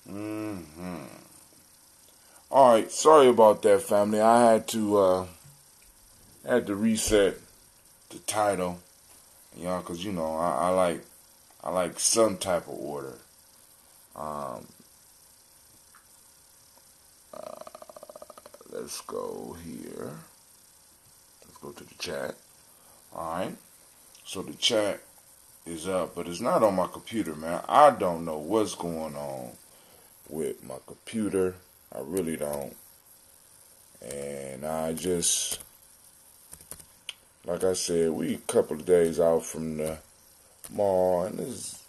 Mm-hmm. All right, sorry about that, family. I had to reset the title, because I like some type of order. Um, let's go here. Let's go to the chat. All right. So the chat is up, but it's not on my computer, man. I don't know what's going on with my computer. I really don't. And I just, like I said, we a couple of days out from the mall, and this,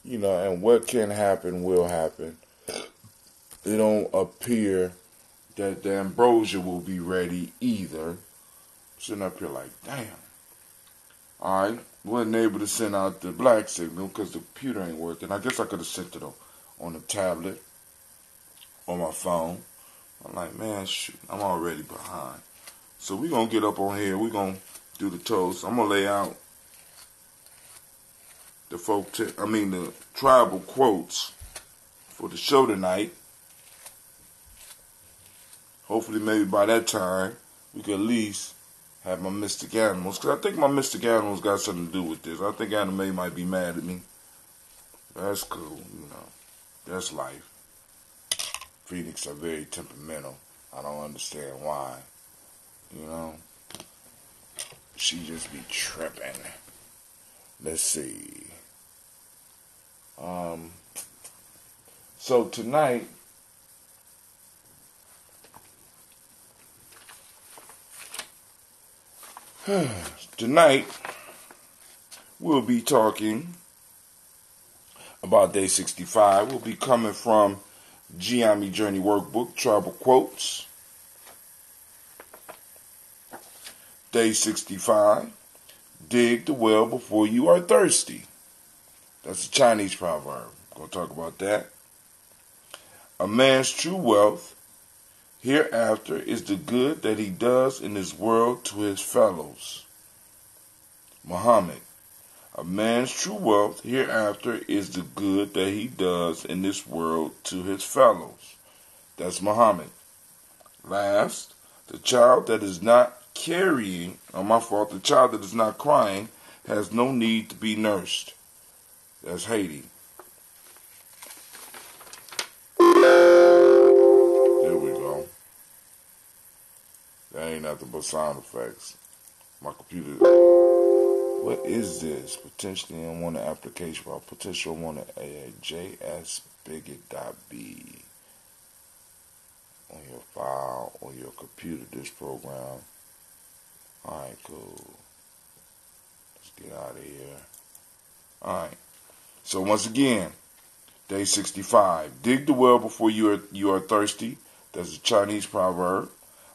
and what can happen will happen. It don't appear that the ambrosia will be ready either. Sitting up here like, damn. Alright, wasn't able to send out the black signal because the computer ain't working. I guess I could have sent it on the tablet, on my phone. I'm like, man, shoot, I'm already behind. So we're going to get up on here. We're going to do the toast. I'm going to lay out the tribal quotes for the show tonight. Hopefully, maybe by that time, we could at least have my mystic animals. Because I think my mystic animals got something to do with this. I think Anime might be mad at me. That's cool, That's life. Phoenix are very temperamental. I don't understand why. She just be tripping. Let's see. So tonight, we'll be talking about day 65. We'll be coming from Ujamaa Journey Workbook, Tribal Quotes. Day 65, dig the well before you are thirsty. That's a Chinese proverb. Going to talk about that. A man's true wealth hereafter is the good that he does in this world to his fellows. Muhammad. A man's true wealth hereafter is the good that he does in this world to his fellows. That's Muhammad. Last, the child that is not the child that is not crying has no need to be nursed. That's Haiti. There we go. That ain't nothing but sound effects. My computer. What is this? Potentially unwanted application file. Potential unwanted jsbigot.b on your file or your computer. This program. Alright, cool. Let's get out of here. Alright. So once again, day 65. Dig the well before you are thirsty. That's a Chinese proverb.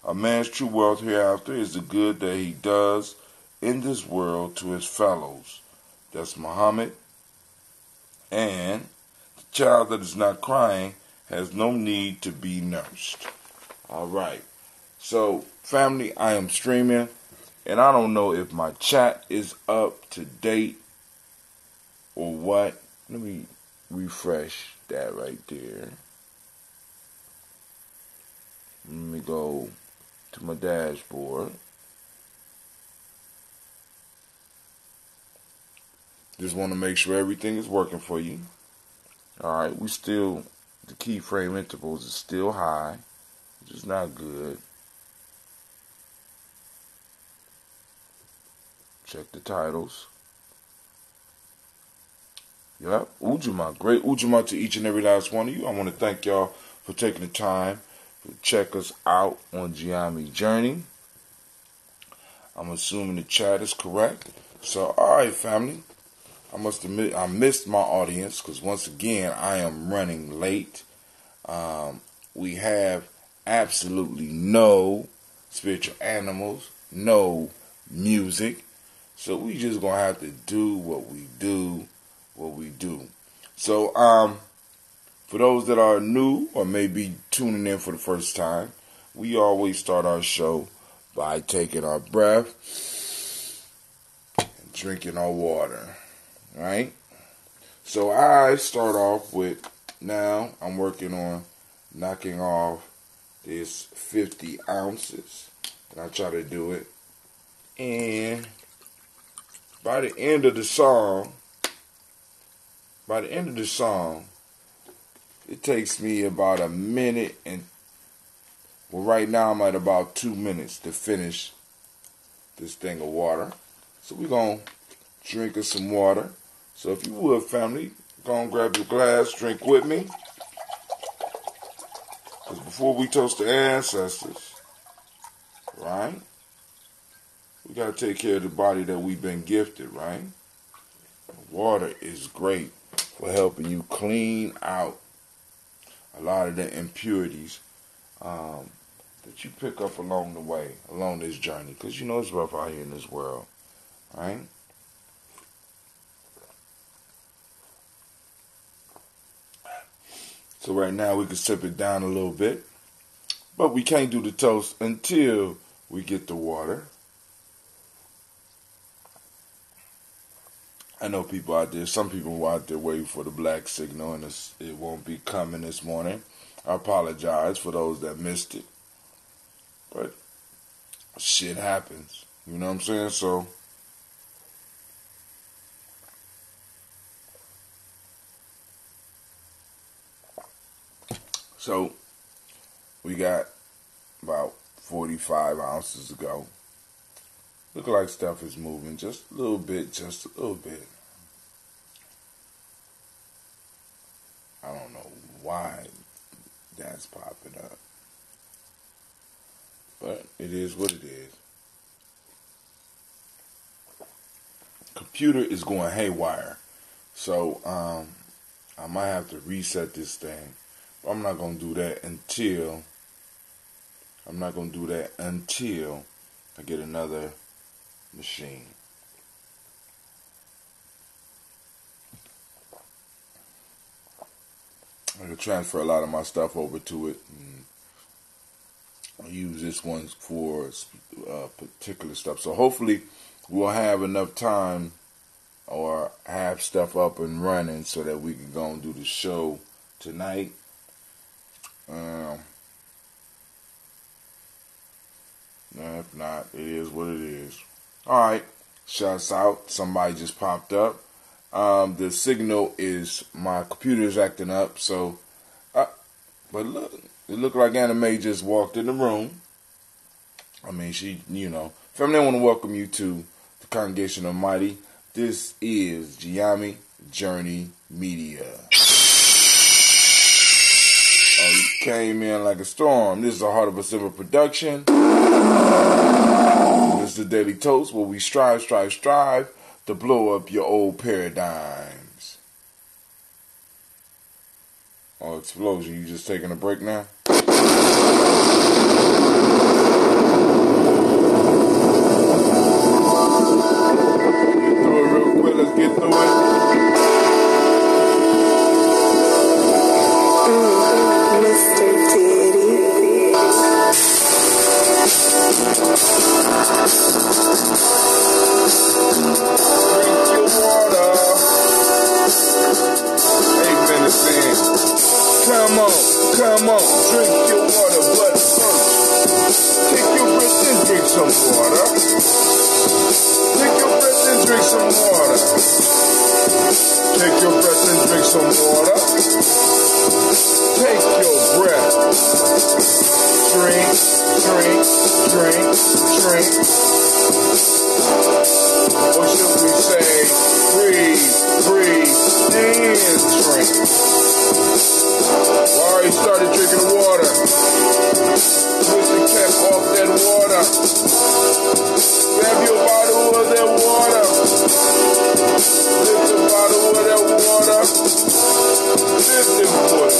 A man's true wealth hereafter is the good that he does in this world to his fellows. That's Muhammad. And the child that is not crying has no need to be nursed. Alright. So, family, I am streaming. And I don't know if my chat is up to date or what. Let me refresh that right there. Let me go to my dashboard. Just want to make sure everything is working for you. Alright, the keyframe intervals is still high, which is not good. Check the titles. Yep, Ujamaa. Great Ujamaa to each and every last one of you. I want to thank y'all for taking the time to check us out on Ujamaa Journey. I'm assuming the chat is correct. So, alright, family. I must admit, I missed my audience because once again, I am running late. We have absolutely no spiritual animals, no music. So we just gonna have to do what we do. So, for those that are new or maybe tuning in for the first time, we always start our show by taking our breath and drinking our water, right? So I start off with now I'm working on knocking off this 50 ounces. And I try to do it. And by the end of the song, it takes me about a minute and, well, right now I'm at about 2 minutes to finish this thing of water. So we're going to drink us some water. So if you would, family, go and grab your glass, drink with me. Because before we toast the ancestors, right, we got to take care of the body that we've been gifted, right? Water is great for helping you clean out a lot of the impurities that you pick up along the way, along this journey. Because you know it's rough out here in this world, right? So right now we can sip it down a little bit. But we can't do the toast until we get the water. I know people out there, some people out there waiting for the black signal, and it won't be coming this morning. I apologize for those that missed it. But shit happens. You know what I'm saying? So we got about 45 ounces to go. Look like stuff is moving just a little bit, I don't know why that's popping up. But it is what it is. Computer is going haywire. So I might have to reset this thing. But I'm not going to do that until I get another machine. I can transfer a lot of my stuff over to it. And I'll use this one for particular stuff. So hopefully we'll have enough time or have stuff up and running so that we can go and do the show tonight. If not, it is what it is. Alright, shouts out. Somebody just popped up. The signal is, my computer is acting up, so, but look, it looked like Anime just walked in the room. I mean, she, you know. Family, I want to welcome you to the Congregation of Mighty. This is Ujamaa Journey Media. Oh, you came in like a storm. This is a Heart of a Silver production. This is the Daily Toast, where we strive to blow up your old paradigms. Oh, explosion. You just taking a break now? Get through it real quick. Let's get through it. Mr. Diddy. Come on, drink your water, but first, take your breath and drink some water. Take your breath and drink some water. Take your breath and drink some water. Take your breath. Drink. Or should we say, breathe, and drink. Already started drinking the water. Push the cap off that water. Grab your bottle of that water. Lift the bottle of that water. Lift the water.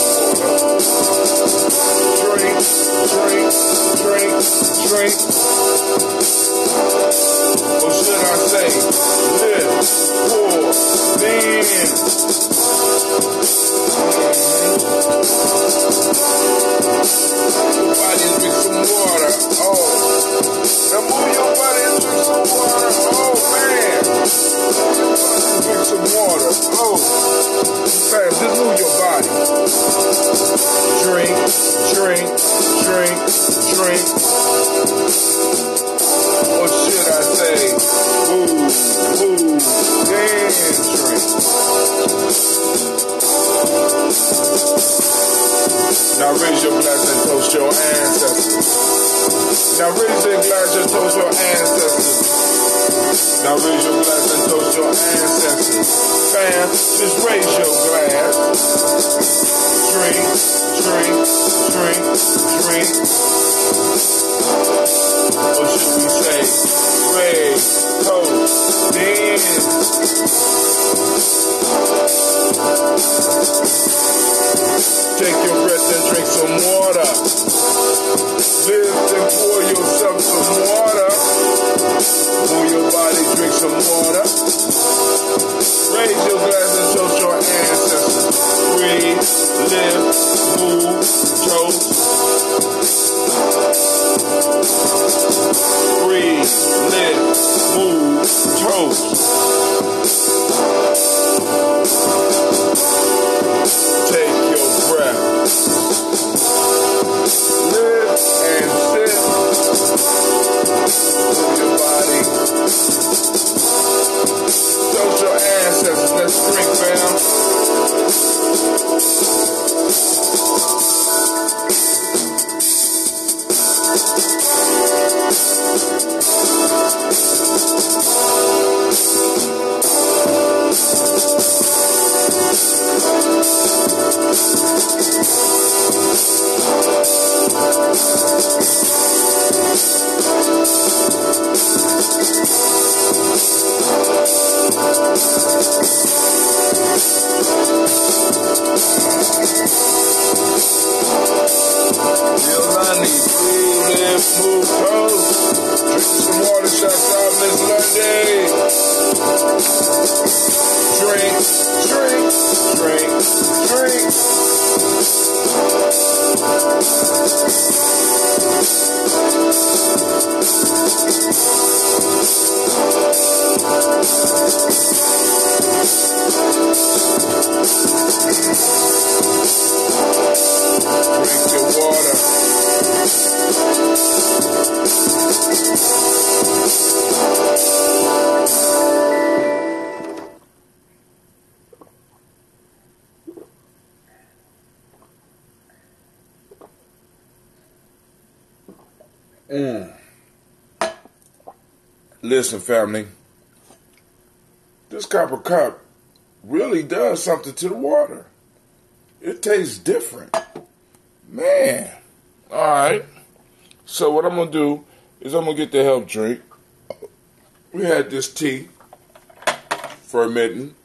Drink. Or should I say, lift, pour, then drink, drink, drink. Or should I say, move, move, then drink. Now raise your glass and toast your ancestors. Now raise your glass and toast your ancestors. Now raise your glass and toast your ancestors. Fam, just raise your glass. Drink, drink, drink, drink. Or should we say, raise, toast, dance. Take your breath and drink some water. Lift and pour yourself some water. Move your body, drink some water. Raise your glass and toast your ancestors. Breathe, live, move, toast. Breathe, live, move, toast. Take your breath. Live and sit. Move your body. Toast your ancestors. Let's drink, fam. Move toast. Drink some water shots out, Miss Lundy. Drink, drink, drink, drink. Drink your water. Listen, family, this copper cup really does something to the water. It tastes different. Man. All right. So what I'm going to do is I'm going to get the help drink. We had this tea fermenting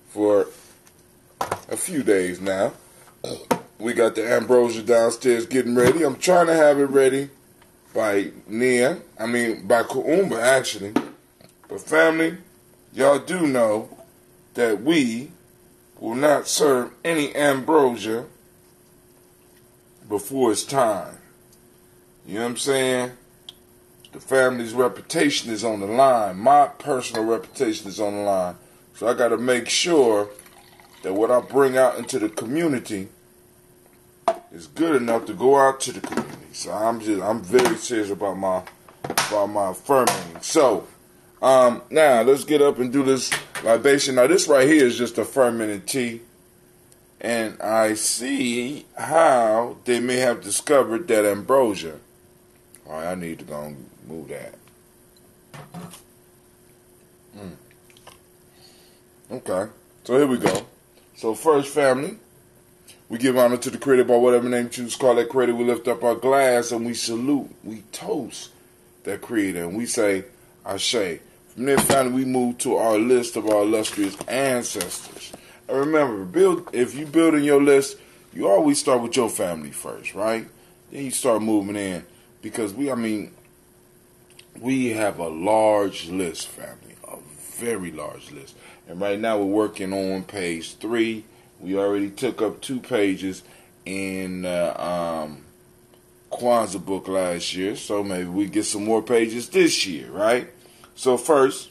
for a few days now. We got the ambrosia downstairs getting ready. I'm trying to have it ready by Kuumba, actually. But family, y'all do know that we will not serve any ambrosia before it's time. You know what I'm saying? The family's reputation is on the line. My personal reputation is on the line. So I got to make sure that what I bring out into the community is good enough to go out to the community. So I'm very serious about my fermenting. So now let's get up and do this libation. Now this right here is just a fermented tea, and I see how they may have discovered that ambrosia. All right, I need to go and move that. Okay, so here we go. So first, family, we give honor to the Creator by whatever name you choose to call that Creator. We lift up our glass and we salute, we toast that Creator, and we say, Ashe. From there, family, we move to our list of our illustrious ancestors. And remember, if you building your list, you always start with your family first, right? Then you start moving in, because we have a large list, family, a very large list. And right now we're working on page 3. We already took up 2 pages in Kwanzaa book last year, so maybe we get some more pages this year, right? So first,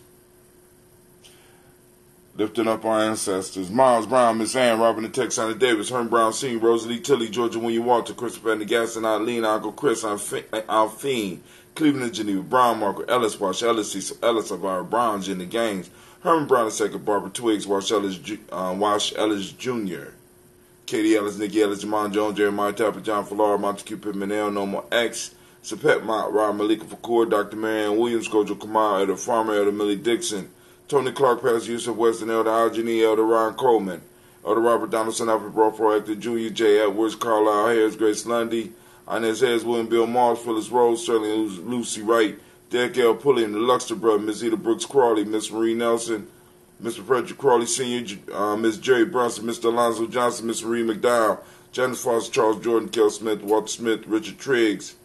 Lifting up our ancestors. Miles Brown, Miss Ann, Robin and Texana Davis, Herm Brown Sr., Rosalie Tilly, Georgia William Walter, Christopher Anderson, Eileen, Uncle Chris, Alfine, Cleveland and Geneva, Brown, Margaret Ellis, Wash Ellis, Cecil Ellis, Elvira Brown, Jenny Gaines, Herman Brown II, Barbara Twiggs, Wash Ellis Jr., Katie Ellis, Nikki Ellis, Jamon Jones, Jeremiah Tapper, John Fallar, Montague Pittman, No More X, Sapet Mott, Rob Malika Fakur, Dr. Marianne Williams, Kojo Kamal, Elder Farmer, Elder Millie Dixon, Tony Clark, Pastor Yusuf Weston, Elder Algeny, Elder Ron Coleman, Elder Robert Donaldson, Alfred Brough, Actor Jr., J. Edwards, Carlisle Harris, Grace Lundy, Inez Hayes, William Bill Moss, Phyllis Rose, Sterling Lucy Wright, Derek L. Pulley, and the Luxter brothers, Miss Eda Brooks Crawley, Miss Marie Nelson, Mr. Frederick Crawley Sr., Miss Jerry Brunson, Mr. Alonzo Johnson, Miss Marie McDowell, Janice Foster, Charles Jordan, Kel Smith, Walter Smith, Richard Triggs,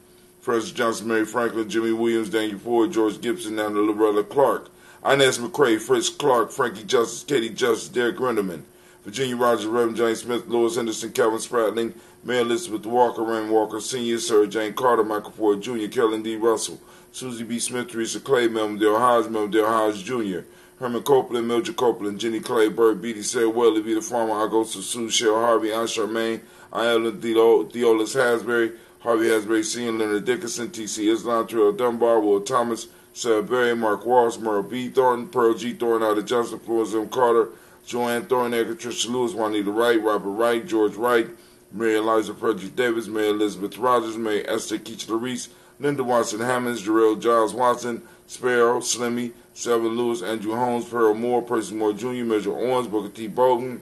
Francis Johnson, Mary Franklin, Jimmy Williams, Daniel Ford, George Gibson, and Loretta Clark, Inez McCrae, Fritz Clark, Frankie Justice, Katie Justice, Derek Renderman, Virginia Rogers, Reverend James Smith, Louis Henderson, Calvin Spratling, Mary Elizabeth Walker, Raymond Walker Sr., Sarah Jane Carter, Michael Ford Jr., Carolyn D. Russell, Susie B. Smith, Teresa Clay, Melvin Dale Hodge Jr., Herman Copeland, Mildred Copeland, Jenny Clay, Bird Beatty, Sarah Welly, Vita Farmer, Augusta Sue, Shell Harvey, Ann Charmaine, Ellen Theolis Hasbury, Harvey Hasbury Sr., Leonard Dickinson, T.C. Islam, Terrell Dunbar, Will Thomas, Sarah Berry, Mark Walsh, Merle B. Thornton, Pearl G. Thornton, Ida Johnson, Florence M. Carter, Joanne Thornton, Edgar Tricia Lewis, Juanita Wright, Robert Wright, George Wright, Mary Eliza Frederick Davis, Mary Elizabeth Rogers, Mary Esther Keachler Reese, Linda Watson Hammonds, Jarrell Giles Watson, Sparrow, Slimmy, Selvin Lewis, Andrew Holmes, Pearl Moore, Percy Moore Jr., Major Owens, Booker T. Bolton,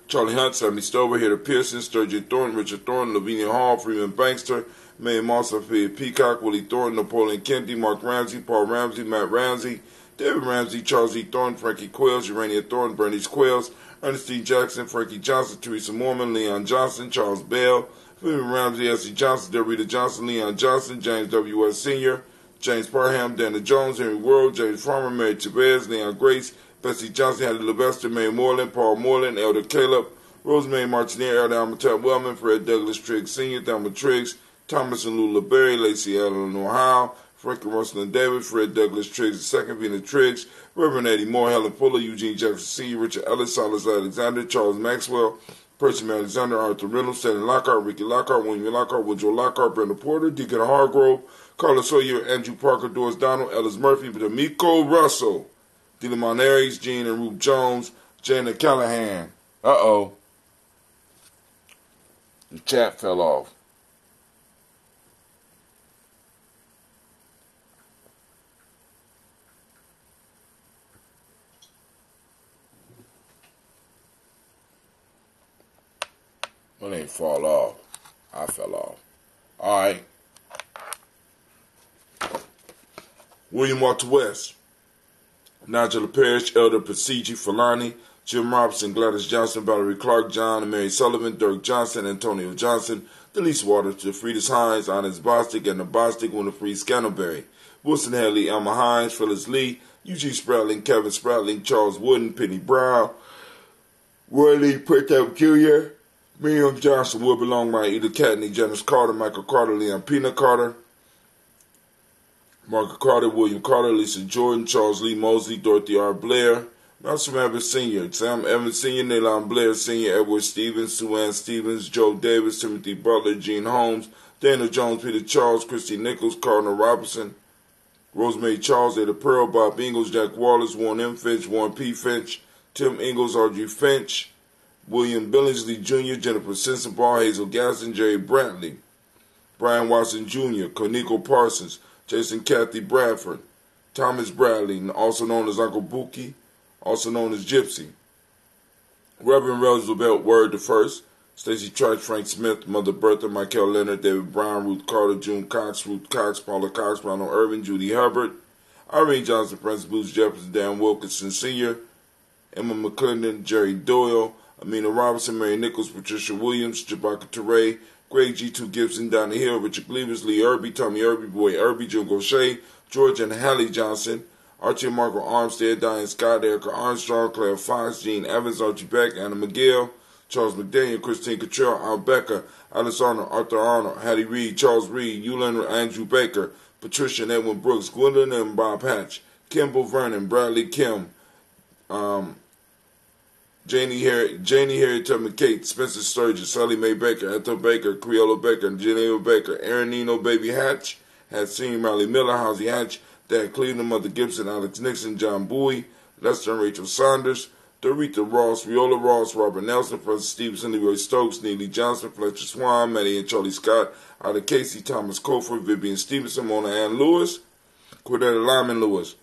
Charlie Hunt, Sammy Stover, Heather Pearson, Sturgeon Thornton, Richard Thornton, Lavinia Hall, Freeman Bankster, Mae Moss, Sophia Peacock, Willie Thornton, Napoleon Kennedy, Mark Ramsey, Paul Ramsey, Matt Ramsey, David Ramsey, Charles E. Thornton, Frankie Quills, Urania Thornton, Bernice Quills, Ernestine Jackson, Frankie Johnson, Teresa Mormon, Leon Johnson, Charles Bell, William Ramsey, S.C. Johnson, Dorita Johnson, Leon Johnson, James W. S. Sr., James Parham, Dana Jones, Henry World, James Farmer, Mary Therese, Leon Grace, Bessie Johnson, Hattie Levester, Mary Moreland, Paul Moreland, Elder Caleb, Rosemary Martineer, Elder Almatab Wellman, Fred Douglas Triggs Sr., Thelma Triggs, Thomas and Lula Berry, Lacey Eleanor Howe, Frankie Russell and David, Fred Douglas Triggs II, Vina Triggs, Reverend Eddie Moore, Helen Fuller, Eugene Jackson Sr., Richard Ellis, Silas Alexander, Charles Maxwell, Percy Alexander, Arthur Reynolds, Stanley Lockhart, Ricky Lockhart, William Lockhart, Woodrow Lockhart, Brenda Porter, Deacon Hargrove, Carlos Sawyer, Andrew Parker, Doris Donald, Ellis Murphy, D'Amico Russell, Delamon Aries, Jean and Ruth Jones, Jana Callahan. Uh-oh. The chat fell off. Well, it ain't fall off. I fell off. All right. William Walter West, Nigel Parrish, Elder Pasigi Falani, Jim Robinson, Gladys Johnson, Valerie Clark, John and Mary Sullivan, Dirk Johnson, Antonio Johnson, Delise Waters, DeFridas Hines, Honest Bostic, Edna Bostic, Winifred Scantleberry, Wilson Haley, Alma Hines, Phyllis Lee, Eugene Spratling, Kevin Spratling, Charles Wooden, Penny Brown, Roy Lee Pritchard Jr., Miriam Johnson, Will Belong, Maida Catney, Janice Carter, Michael Carter, Leon Pina Carter, Margaret Carter, William Carter, Lisa Jordan, Charles Lee Mosley, Dorothy R. Blair, Malcolm Evans Sr., Sam Evans Sr., Nayland Blair Sr., Edward Stevens, Sue Ann Stevens, Joe Davis, Timothy Butler, Gene Holmes, Daniel Jones, Peter Charles, Christy Nichols, Cardinal Robinson, Rosemary Charles, Ada Pearl, Bob Ingalls, Jack Wallace, Warren M. Finch, Warren P. Finch, Tim Ingalls, Audrey Finch, William Billingsley Jr., Jennifer Sensenbaugh, Hazel Gaston, Jerry Brantley, Brian Watson Jr., Koniko Parsons, Jason Kathy Bradford, Thomas Bradley, also known as Uncle Buki, also known as Gypsy, Reverend Roosevelt Word the First, Stacey Trice, Frank Smith, Mother Bertha, Michael Leonard, David Brown, Ruth Carter, June Cox, Ruth Cox, Paula Cox, Ronald Irvin, Judy Hubbard, Irene Johnson, Francis Booth Jefferson, Dan Wilkinson Sr., Emma McClendon, Jerry Doyle, Amina Robinson, Mary Nichols, Patricia Williams, Jabaka Teray, Greg G2 Gibson, Donnie Hill, Richard Cleavers, Lee Irby, Tommy Irby, Boy Irby, Jim Gaucher, George and Hallie Johnson, Archie and Margaret Armstead, Diane Scott, Erica Armstrong, Claire Fox, Gene Evans, Archie Beck, Anna McGill, Charles McDaniel, Christine Cottrell, Al Becker, Alice Arnold, Arthur Arnold, Hattie Reed, Charles Reed, Eulin Andrew Baker, Patricia and Edwin Brooks, Gwendolyn and Bob Hatch, Kimball Vernon, Bradley Kim, Janie Harriet Tubman Kate, Spencer Sturgis, Sally Mae Baker, Ethel Baker, Creola Baker, Geneva Baker, Aaron Nino Baby Hatch, Hatsine Riley Miller, Housie Hatch, Dan Cleveland, Mother Gibson, Alex Nixon, John Bowie, Lester and Rachel Saunders, Dorita Ross, Viola Ross, Robert Nelson, Francis Stevenson, Leroy Stokes, Neely Johnson, Fletcher Swan, Maddie and Charlie Scott, Ida Casey, Thomas Cofer, Vivian Stevenson, Mona Ann Lewis, Cordetta Lyman Lewis,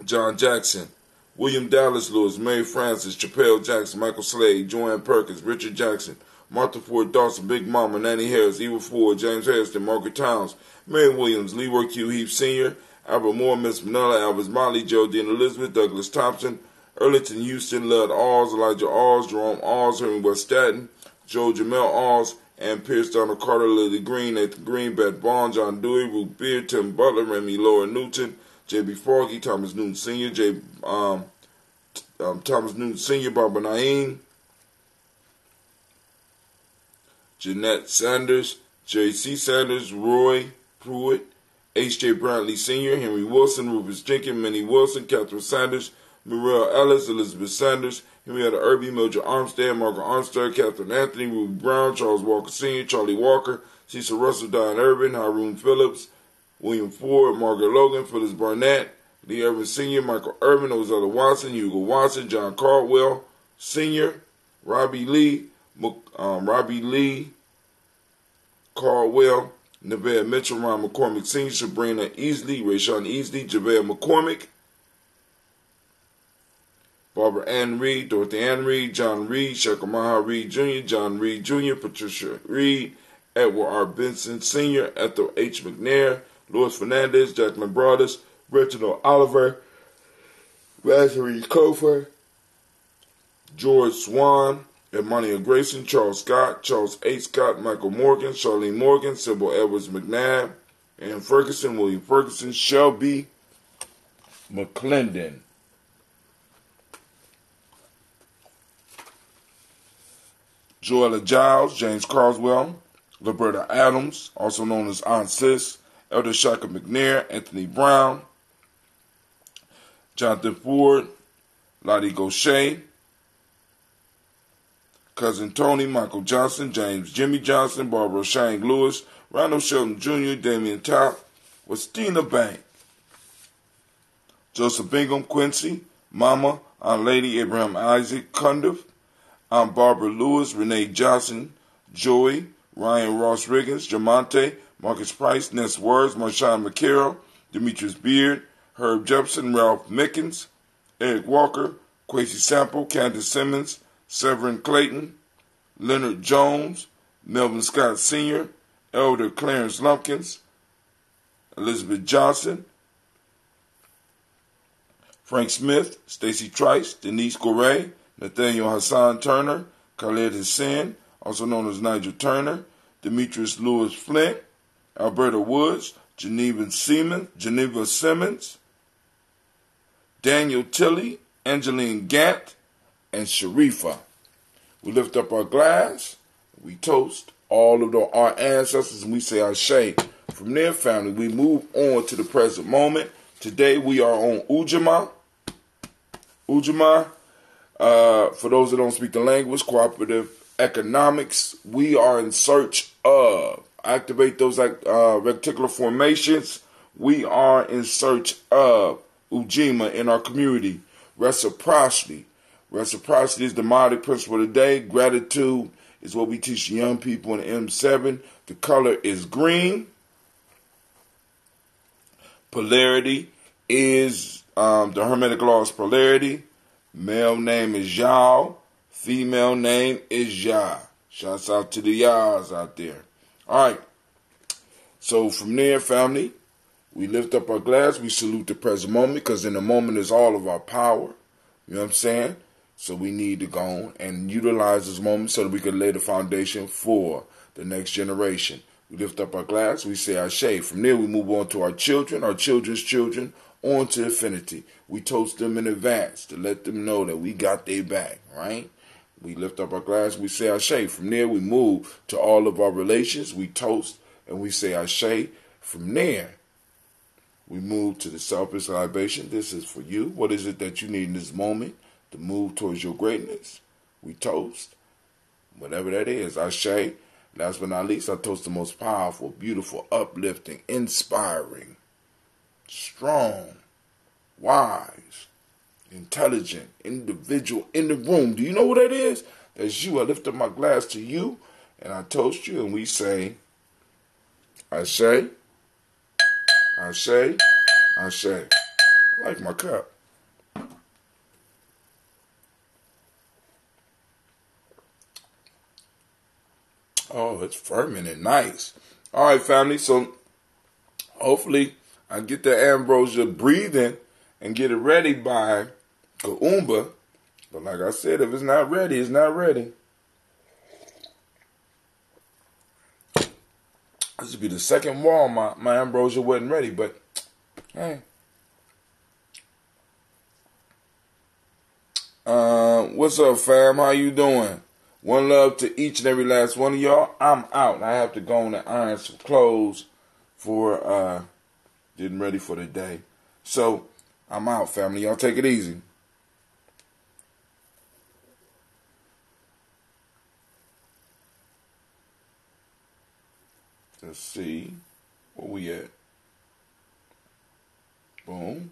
John Jackson, William Dallas Lewis, Mary Francis, Chappelle Jackson, Michael Slade, Joanne Perkins, Richard Jackson, Martha Ford Dawson, Big Mama, Nanny Harris, Eva Ford, James Harrison, Margaret Towns, Mary Williams, Leroy Q. Heath Sr., Albert Moore, Miss Manila, Albert Molly, Geraldine Elizabeth, Douglas Thompson, Erlington Houston, Lud Alls, Elijah Alls, Jerome Alls, Henry West Staten, Joe Jamel Alls, Ann Pierce, Donald Carter, Lily Green, Nathan Green, Beth Bond, John Dewey, Ruth Beard, Tim Butler, Remy Laura Newton, J.B. Froggy, Thomas Newton Sr., Thomas Newton Sr., Barbara Naeem, Jeanette Sanders, J.C. Sanders, Roy Pruitt, H.J. Brantley Sr., Henry Wilson, Rufus Jenkins, Minnie Wilson, Catherine Sanders, Muriel Ellis, Elizabeth Sanders, Henrietta Irby, Mildred Armstead, Margaret Armstead, Catherine Anthony, Ruby Brown, Charles Walker Sr., Charlie Walker, Cecil Russell, Diane Irvin, Haroon Phillips, William Ford, Margaret Logan, Phyllis Barnett, Lee Irvin Sr., Michael Irvin, Ozella Watson, Hugo Watson, John Caldwell Sr., Robbie Lee, Caldwell, Nevada Mitchell, Ron McCormick Sr., Sabrina Easley, Rayshawn Easley, Javale McCormick, Barbara Ann Reed, Dorothy Ann Reed, John Reed, Shekamaha Reed Jr., John Reed Jr., Patricia Reed, Edward R. Benson Sr., Ethel H. McNair, Louis Fernandez, Jacqueline Broadus, Reginald Oliver, Lazarus Kofer, George Swan, Edmonia Grayson, Charles Scott, Charles H. Scott, Michael Morgan, Charlene Morgan, Sybil Edwards McNabb, Ann Ferguson, William Ferguson, Shelby McClendon, Joella Giles, James Carswell, Roberta Adams, also known as Aunt Sis, Elder Shaka McNair, Anthony Brown, Jonathan Ford, Lottie Gaucher, Cousin Tony, Michael Johnson, James Jimmy Johnson, Barbara Shank Lewis, Ronald Shelton Jr., Damian Top, Westina Bank, Joseph Bingham, Quincy, Mama, Aunt Lady, Abraham Isaac, Cundiff, Aunt Barbara Lewis, Renee Johnson, Joey, Ryan Ross Riggins, Jamonte, Marcus Price, Ness Words, Marshawn McCarroll, Demetrius Beard, Herb Jepson, Ralph Mickens, Eric Walker, Quasi Sample, Candace Simmons, Severin Clayton, Leonard Jones, Melvin Scott Sr., Elder Clarence Lumpkins, Elizabeth Johnson, Frank Smith, Stacy Trice, Denise Goray, Nathaniel Hassan Turner, Khaled Hussein, also known as Nigel Turner, Demetrius Lewis Flint, Alberta Woods, Geneva Simmons, Daniel Tilley, Angeline Gant, and Sharifa. We lift up our glass, we toast all of our ancestors, and we say Ashe. From there, family, we move on to the present moment. Today we are on Ujamaa. Ujamaa, for those that don't speak the language, cooperative economics. We are in search of, activate those reticular formations. We are in search of Ujamaa in our community. Reciprocity. Reciprocity is the modern principle of the day. Gratitude is what we teach young people in M7. The color is green. Polarity is the Hermetic law is polarity. Male name is Yao. Female name is Ya. Shouts out to the Yas out there. All right. So from there, family, we lift up our glass. We salute the present moment because in the moment is all of our power. You know what I'm saying? So we need to go and utilize this moment so that we can lay the foundation for the next generation. We lift up our glass. We say Ashe. From there, we move on to our children, our children's children, on to infinity. We toast them in advance to let them know that we got their back, right? We lift up our glass. We say Ashe. From there, we move to all of our relations. We toast and we say Ashe. From there, We move to the selfish libation. This is for you. What is it that you need in this moment to move towards your greatness? We toast. Whatever that is. Ashe. Last but not least, I toast the most powerful, beautiful, uplifting, inspiring, strong, wise, intelligent individual in the room. Do you know what that is? That's you. I lift up my glass to you, and I toast you, and we say, Ashe, Ashe, Ashe. I like my cup. Oh, it's firming and nice. All right, family. So hopefully I get the ambrosia breathing and get it ready by Kaumba. But like I said, if it's not ready, it's not ready. This would be the second wall my ambrosia wasn't ready, but hey. What's up, fam? How you doing? One love to each and every last one of y'all. I'm out. I have to go on and iron some clothes for getting ready for the day. So I'm out, family. Y'all take it easy. Let's see. Where we at? Boom.